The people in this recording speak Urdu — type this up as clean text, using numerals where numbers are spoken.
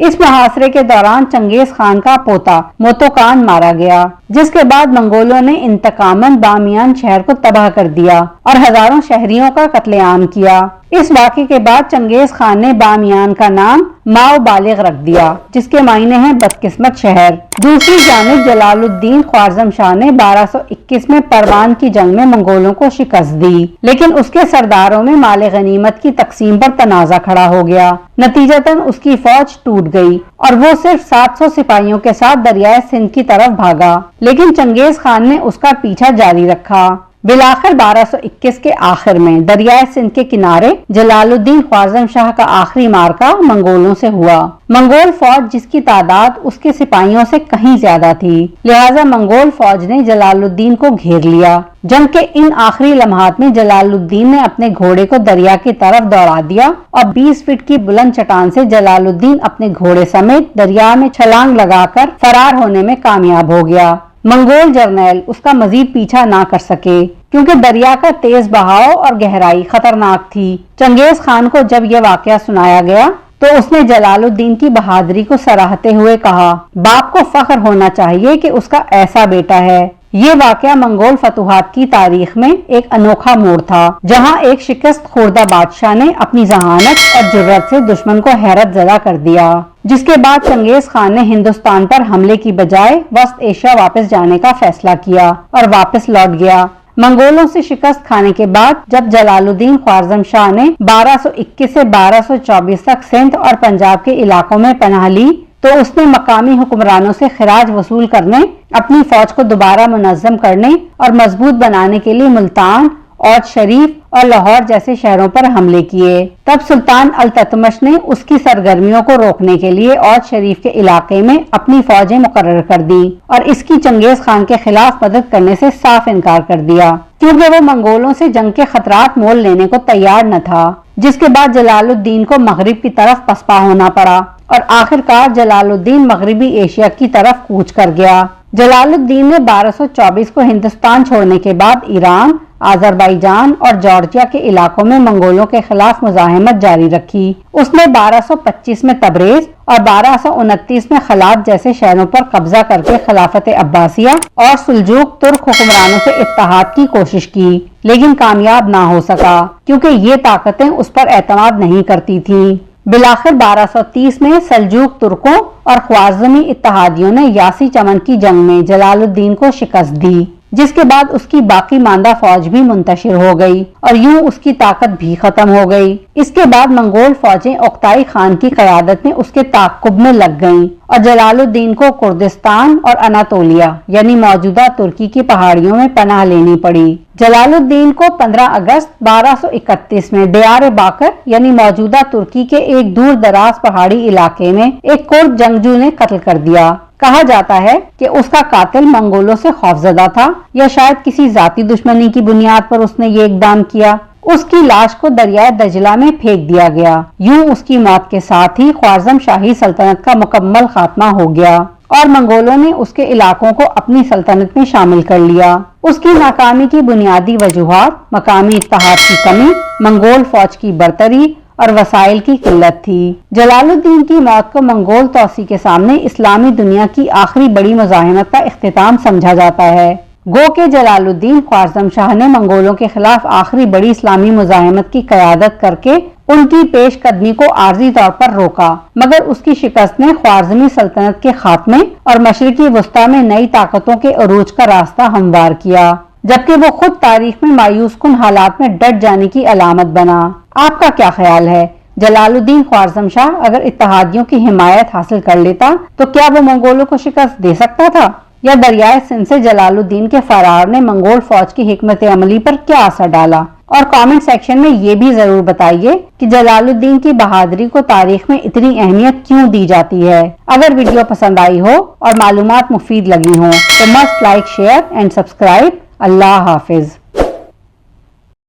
اس محاصرے کے دوران چنگیز خان کا پوتا موتوکان مارا گیا، جس کے بعد منگولوں نے انتقاماً بامیان شہر کو تباہ کر دیا اور ہزاروں شہریوں کا قتل عام کیا۔ اس واقعے کے بعد چنگیز خان نے بامیان کا نام ماؤ بالغ رکھ دیا، جس کے معنی ہیں بدقسمت شہر۔ دوسری جانب جلال الدین خوارزم شاہ نے 1221 میں پروان کی جنگ میں منگولوں کو شکست دی، لیکن اس کے سرداروں میں مال غنیمت کی تقسیم پر تنازع کھڑا ہو گیا۔ نتیجتاً اس کی فوج ٹوٹ گئی اور وہ صرف 700 سپاہیوں کے ساتھ دریائے سندھ کی طرف بھاگا، لیکن چنگیز خان نے اس کا پیچھا جاری رکھا۔ بالآخر 1221 کے آخر میں دریائے سندھ کے کنارے جلال الدین خوارزم شاہ کا آخری معرکہ منگولوں سے ہوا۔ منگول فوج جس کی تعداد اس کے سپاہیوں سے کہیں زیادہ تھی، لہذا منگول فوج نے جلال الدین کو گھیر لیا۔ جنگ کے ان آخری لمحات میں جلال الدین نے اپنے گھوڑے کو دریا کی طرف دوڑا دیا اور 20 فٹ کی بلند چٹان سے جلال الدین اپنے گھوڑے سمیت دریا میں چھلانگ لگا کر فرار ہونے میں کامیاب ہو گیا۔ منگول جرنیل اس کا مزید پیچھا نہ کر سکے کیونکہ دریا کا تیز بہاؤ اور گہرائی خطرناک تھی۔ چنگیز خان کو جب یہ واقعہ سنایا گیا تو اس نے جلال الدین کی بہادری کو سراہتے ہوئے کہا، باپ کو فخر ہونا چاہیے کہ اس کا ایسا بیٹا ہے۔ یہ واقعہ منگول فتوحات کی تاریخ میں ایک انوکھا موڑ تھا، جہاں ایک شکست خوردہ بادشاہ نے اپنی ذہانت اور جرأت سے دشمن کو حیرت زدہ کر دیا، جس کے بعد چنگیز خان نے ہندوستان پر حملے کی بجائے وسط ایشیا واپس جانے کا فیصلہ کیا اور واپس لوٹ گیا۔ منگولوں سے شکست کھانے کے بعد جب جلال الدین خوارزم شاہ نے 1221 سے 1224 تک سندھ اور پنجاب کے علاقوں میں پناہ لی تو اس نے مقامی حکمرانوں سے خراج وصول کرنے، اپنی فوج کو دوبارہ منظم کرنے اور مضبوط بنانے کے لیے ملتان، اوج شریف اور لاہور جیسے شہروں پر حملے کیے۔ تب سلطان التتمش نے اس کی سرگرمیوں کو روکنے کے لیے اوج شریف کے علاقے میں اپنی فوجیں مقرر کر دی اور اس کی چنگیز خان کے خلاف مدد کرنے سے صاف انکار کر دیا، کیونکہ وہ منگولوں سے جنگ کے خطرات مول لینے کو تیار نہ تھا، جس کے بعد جلال الدین کو مغرب کی طرف پسپا ہونا پڑا اور آخر کار جلال الدین مغربی ایشیا کی طرف کوچ کر گیا۔ جلال الدین نے 1224 کو ہندوستان چھوڑنے کے بعد ایران، آذربائیجان اور جارجیا کے علاقوں میں منگولوں کے خلاف مزاحمت جاری رکھی۔ اس نے 1225 میں تبریز اور 1229 میں خلات جیسے شہروں پر قبضہ کر کے خلافت عباسیہ اور سلجوق ترک حکمرانوں سے اتحاد کی کوشش کی، لیکن کامیاب نہ ہو سکا کیونکہ یہ طاقتیں اس پر اعتماد نہیں کرتی تھیں۔ بالآخر 1230 میں سلجوق ترکوں اور خوارزمی اتحادیوں نے یاسی چمن کی جنگ میں جلال الدین کو شکست دی، جس کے بعد اس کی باقی ماندہ فوج بھی منتشر ہو گئی اور یوں اس کی طاقت بھی ختم ہو گئی۔ اس کے بعد منگول فوجیں اوکتائی خان کی قیادت میں اس کے تعاقب میں لگ گئیں اور جلال الدین کو کردستان اور اناتولیہ یعنی موجودہ ترکی کی پہاڑیوں میں پناہ لینی پڑی۔ جلال الدین کو 15 اگست 1231 میں دیار باکر یعنی موجودہ ترکی کے ایک دور دراز پہاڑی علاقے میں ایک کرد جنگجو نے قتل کر دیا۔ کہا جاتا ہے کہ اس کا قاتل منگولوں سے خوفزدہ تھا یا شاید کسی ذاتی دشمنی کی بنیاد پر اس نے یہ اقدام کیا۔ اس کی لاش کو دریائے دجلہ میں پھینک دیا گیا۔ یوں اس کی موت کے ساتھ ہی خوارزم شاہی سلطنت کا مکمل خاتمہ ہو گیا اور منگولوں نے اس کے علاقوں کو اپنی سلطنت میں شامل کر لیا۔ اس کی ناکامی کی بنیادی وجوہات مقامی اتحاد کی کمی، منگول فوج کی برتری اور وسائل کی قلت تھی۔ جلال الدین کی موت کو منگول توسیع کے سامنے اسلامی دنیا کی آخری بڑی مزاحمت کا اختتام سمجھا جاتا ہے۔ گو کہ جلال الدین خوارزم شاہ نے منگولوں کے خلاف آخری بڑی اسلامی مزاحمت کی قیادت کر کے ان کی پیش قدمی کو عارضی طور پر روکا، مگر اس کی شکست نے خوارزمی سلطنت کے خاتمے اور مشرقی وسطی میں نئی طاقتوں کے عروج کا راستہ ہموار کیا، جبکہ وہ خود تاریخ میں مایوس کن حالات میں ڈٹ جانے کی علامت بنا۔ آپ کا کیا خیال ہے؟ جلال الدین خوارزم شاہ اگر اتحادیوں کی حمایت حاصل کر لیتا تو کیا وہ منگولوں کو شکست دے سکتا تھا، یا دریائے سندھ سے جلال الدین کے فرار نے منگول فوج کی حکمت عملی پر کیا اثر ڈالا؟ اور کامنٹ سیکشن میں یہ بھی ضرور بتائیے کہ جلال الدین کی بہادری کو تاریخ میں اتنی اہمیت کیوں دی جاتی ہے۔ اگر ویڈیو پسند آئی ہو اور معلومات مفید لگی ہوں تو must like, share and subscribe. اللہ حافظ۔